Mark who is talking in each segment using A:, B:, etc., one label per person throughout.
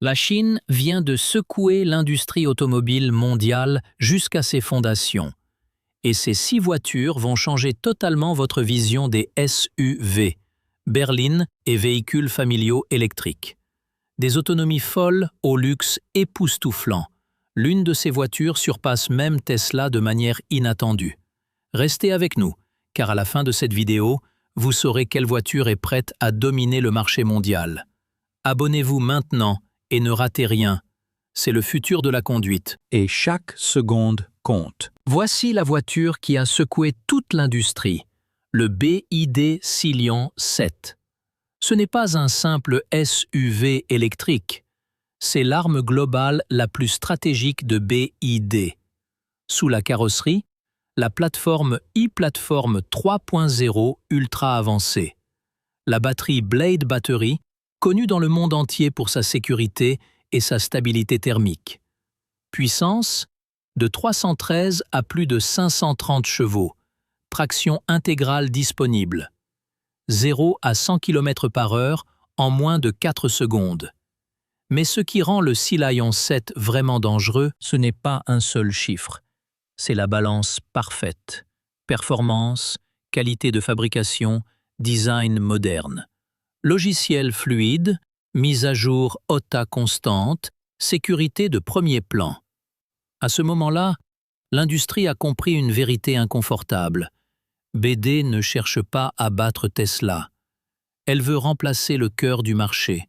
A: La Chine vient de secouer l'industrie automobile mondiale jusqu'à ses fondations. Et ces 6 voitures vont changer totalement votre vision des SUV, berlines et véhicules familiaux électriques. Des autonomies folles au luxe époustouflant. L'une de ces voitures surpasse même Tesla de manière inattendue. Restez avec nous, car à la fin de cette vidéo, vous saurez quelle voiture est prête à dominer le marché mondial. Abonnez-vous maintenant et ne ratez rien. C'est le futur de la conduite. Et chaque seconde compte. Voici la voiture qui a secoué toute l'industrie, le BYD Scion 7. Ce n'est pas un simple SUV électrique, c'est l'arme globale la plus stratégique de BYD. Sous la carrosserie, la plateforme e-Platform 3.0 ultra avancée. La batterie Blade Battery, connue dans le monde entier pour sa sécurité et sa stabilité thermique. Puissance de 313 à plus de 530 chevaux. Traction intégrale disponible. 0 à 100 km/h en moins de 4 secondes. Mais ce qui rend le Scion 7 vraiment dangereux, ce n'est pas un seul chiffre. C'est la balance parfaite. Performance, qualité de fabrication, design moderne. Logiciel fluide, mise à jour OTA constante, sécurité de premier plan. À ce moment-là, l'industrie a compris une vérité inconfortable. BD ne cherche pas à battre Tesla. Elle veut remplacer le cœur du marché.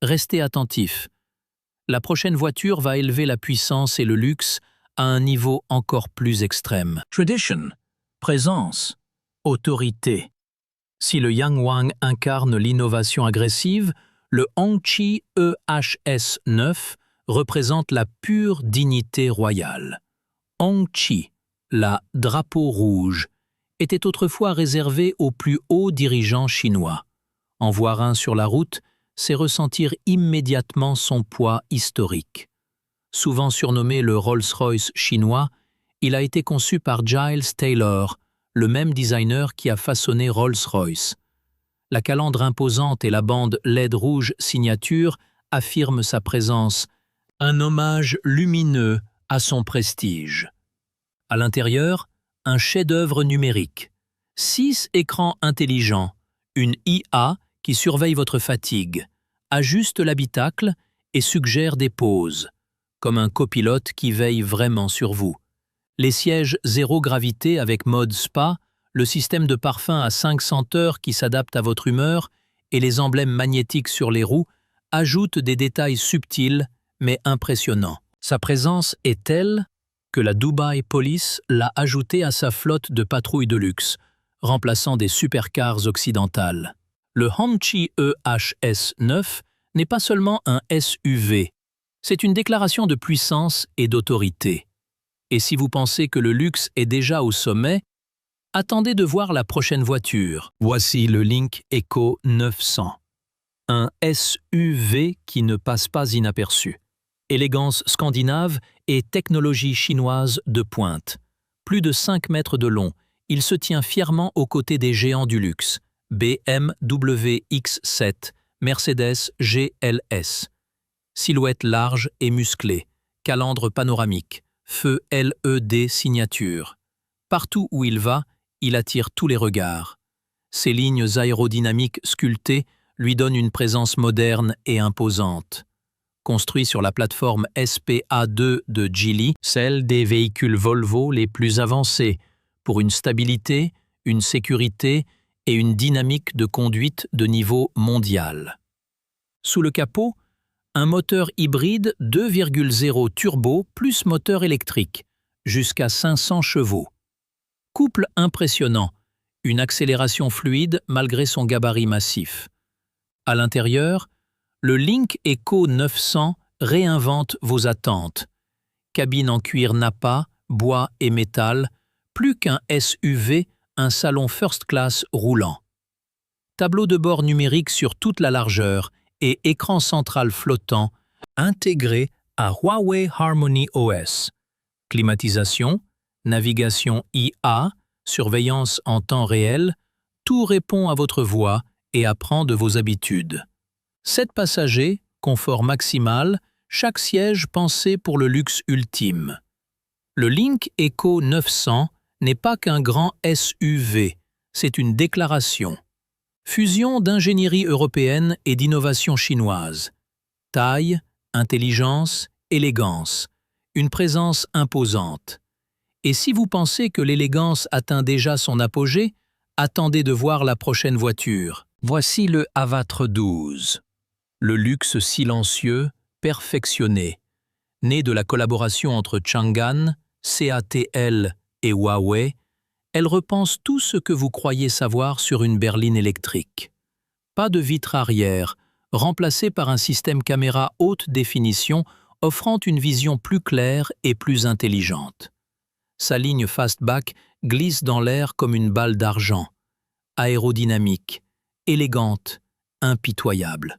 A: Restez attentifs. La prochaine voiture va élever la puissance et le luxe à un niveau encore plus extrême. Tradition, présence, autorité. Si le Yangwang incarne l'innovation agressive, le Hongqi EHS9 représente la pure dignité royale. Hongqi, la drapeau rouge, était autrefois réservé aux plus hauts dirigeants chinois. En voir un sur la route, c'est ressentir immédiatement son poids historique. Souvent surnommé le Rolls-Royce chinois, il a été conçu par Giles Taylor, le même designer qui a façonné Rolls-Royce. La calandre imposante et la bande LED rouge signature affirment sa présence, un hommage lumineux à son prestige. À l'intérieur, un chef-d'œuvre numérique. 6 écrans intelligents, une IA qui surveille votre fatigue, ajuste l'habitacle et suggère des pauses, comme un copilote qui veille vraiment sur vous. Les sièges zéro gravité avec mode spa, le système de parfum à 5 senteurs qui s'adapte à votre humeur et les emblèmes magnétiques sur les roues ajoutent des détails subtils mais impressionnants. Sa présence est telle que la Dubai Police l'a ajouté à sa flotte de patrouilles de luxe, remplaçant des supercars occidentales. Le Hongqi EHS9 n'est pas seulement un SUV, c'est une déclaration de puissance et d'autorité. Et si vous pensez que le luxe est déjà au sommet, attendez de voir la prochaine voiture. Voici le Lynk Eco 900. Un SUV qui ne passe pas inaperçu. Élégance scandinave et technologie chinoise de pointe. Plus de 5 mètres de long, il se tient fièrement aux côtés des géants du luxe. BMW X7, Mercedes GLS. Silhouette large et musclée, calandre panoramique, feu LED signature. Partout où il va, il attire tous les regards. Ses lignes aérodynamiques sculptées lui donnent une présence moderne et imposante. Construit sur la plateforme SPA2 de Geely, celle des véhicules Volvo les plus avancés, pour une stabilité, une sécurité et une dynamique de conduite de niveau mondial. Sous le capot, un moteur hybride 2,0 turbo plus moteur électrique, jusqu'à 500 chevaux. Couple impressionnant, une accélération fluide malgré son gabarit massif. À l'intérieur, le Lynk Eco 900 réinvente vos attentes. Cabine en cuir nappa, bois et métal, plus qu'un SUV, un salon first class roulant. Tableau de bord numérique sur toute la largeur et écran central flottant intégré à Huawei Harmony OS. Climatisation, navigation IA, surveillance en temps réel, tout répond à votre voix et apprend de vos habitudes. 7 passagers confort maximal, chaque siège pensé pour le luxe ultime. Le Lynk Eco 900 n'est pas qu'un grand SUV, c'est une déclaration. Fusion d'ingénierie européenne et d'innovation chinoise. Taille, intelligence, élégance. Une présence imposante. Et si vous pensez que l'élégance atteint déjà son apogée, attendez de voir la prochaine voiture. Voici le Avatre 12. Le luxe silencieux, perfectionné. Né de la collaboration entre Changan, CATL et Huawei, elle repense tout ce que vous croyez savoir sur une berline électrique. Pas de vitre arrière, remplacée par un système caméra haute définition offrant une vision plus claire et plus intelligente. Sa ligne fastback glisse dans l'air comme une balle d'argent. Aérodynamique, élégante, impitoyable.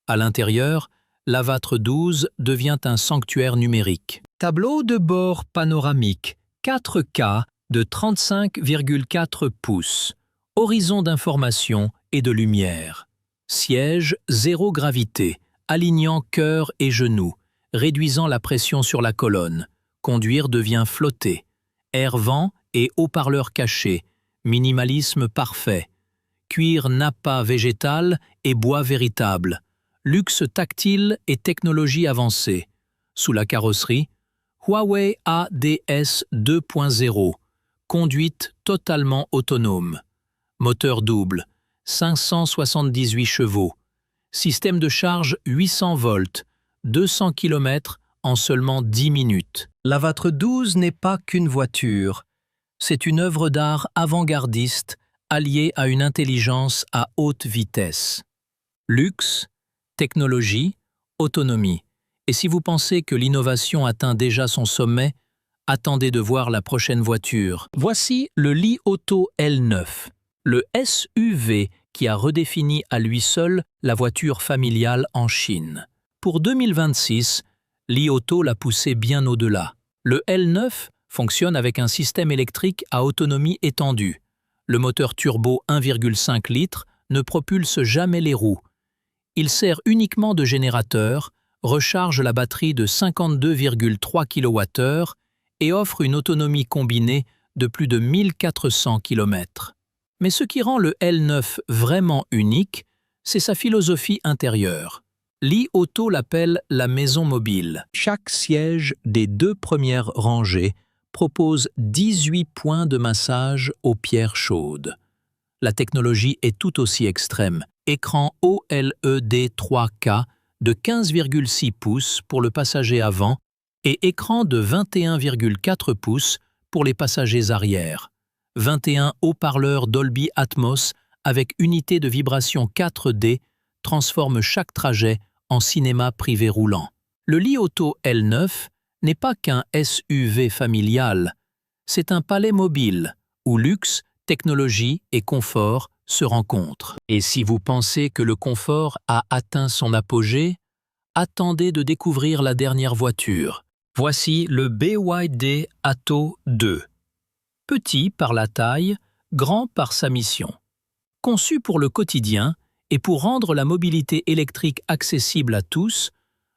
A: À l'intérieur, l'Avatre 12 devient un sanctuaire numérique. Tableau de bord panoramique, 4K de 35,4 pouces. Horizon d'information et de lumière. Siège zéro gravité, alignant cœur et genoux, réduisant la pression sur la colonne. Conduire devient flotter. Air-vent et haut-parleurs cachés. Minimalisme parfait. Cuir nappa végétal et bois véritable. Luxe tactile et technologie avancée. Sous la carrosserie, Huawei ADS 2.0. Conduite totalement autonome. Moteur double, 578 chevaux. Système de charge 800 volts, 200 km en seulement 10 minutes. L'Avatre 12 n'est pas qu'une voiture. C'est une œuvre d'art avant-gardiste alliée à une intelligence à haute vitesse. Luxe, technologie, autonomie. Et si vous pensez que l'innovation atteint déjà son sommet, attendez de voir la prochaine voiture. Voici le Li Auto L9, le SUV qui a redéfini à lui seul la voiture familiale en Chine. Pour 2026, Li Auto l'a poussé bien au-delà. Le L9 fonctionne avec un système électrique à autonomie étendue. Le moteur turbo 1,5 litres ne propulse jamais les roues. Il sert uniquement de générateur, recharge la batterie de 52,3 kWh et offre une autonomie combinée de plus de 1400 km. Mais ce qui rend le L9 vraiment unique, c'est sa philosophie intérieure. Li Auto l'appelle la maison mobile. Chaque siège des 2 premières rangées propose 18 points de massage aux pierres chaudes. La technologie est tout aussi extrême. Écran OLED 3K de 15,6 pouces pour le passager avant et écran de 21,4 pouces pour les passagers arrière. 21 haut-parleurs Dolby Atmos avec unité de vibration 4D transforment chaque trajet en cinéma privé roulant. Le Li Auto L9 n'est pas qu'un SUV familial, c'est un palais mobile où luxe, technologie et confort se rencontrent. Et si vous pensez que le confort a atteint son apogée, attendez de découvrir la dernière voiture. Voici le BYD Atto 2. Petit par la taille, grand par sa mission. Conçu pour le quotidien et pour rendre la mobilité électrique accessible à tous,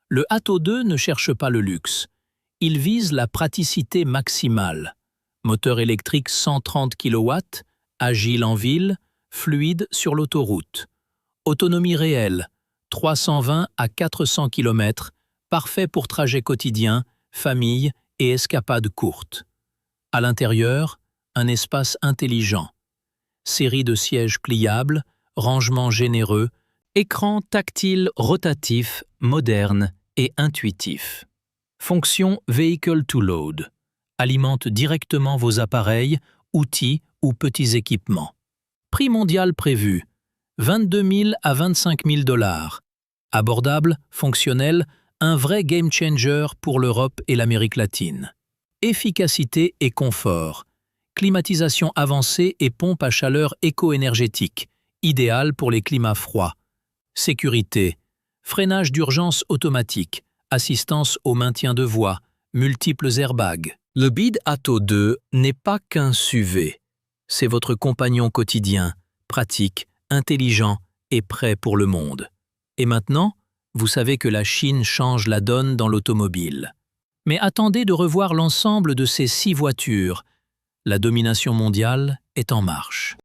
A: le Atto 2 ne cherche pas le luxe. Il vise la praticité maximale. Moteur électrique 130 kW, agile en ville, fluide sur l'autoroute. Autonomie réelle, 320 à 400 km, parfait pour trajets quotidiens, famille et escapades courtes. À l'intérieur, un espace intelligent. Série de sièges pliables, rangement généreux, écran tactile rotatif, moderne et intuitif. Fonction Vehicle to Load. Alimente directement vos appareils, outils ou petits équipements. Prix mondial prévu, 22 000 à 25 000 $. Abordable, fonctionnel, un vrai game changer pour l'Europe et l'Amérique latine. Efficacité et confort. Climatisation avancée et pompe à chaleur éco-énergétique, idéal pour les climats froids. Sécurité. Freinage d'urgence automatique, assistance au maintien de voie, multiples airbags. Le BYD Atto 2 n'est pas qu'un SUV. C'est votre compagnon quotidien, pratique, intelligent et prêt pour le monde. Et maintenant, Vous savez que la Chine change la donne dans l'automobile. Mais attendez de revoir l'ensemble de ces 6 voitures. La domination mondiale est en marche.